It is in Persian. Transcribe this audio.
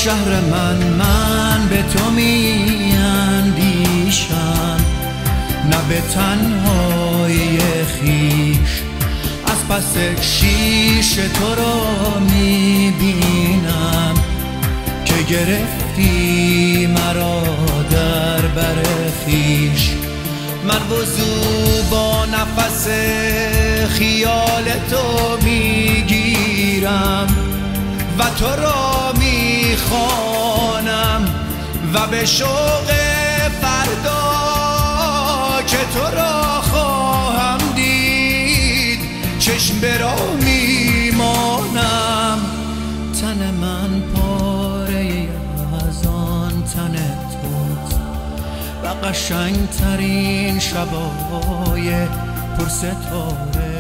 شهر من به تو می اندیشم، نه به تنهایی خیش از پس شیش تو را می بینم که گرفتی مرا در بر خیش. من وضو با نفس خیال تو میگیرم و تو را میخوانم و به شوق فردا که تو را خواهم دید چشم به راه میمانم. تن من پاره از آن تن توست و قشنگ ترین شبای پرستاره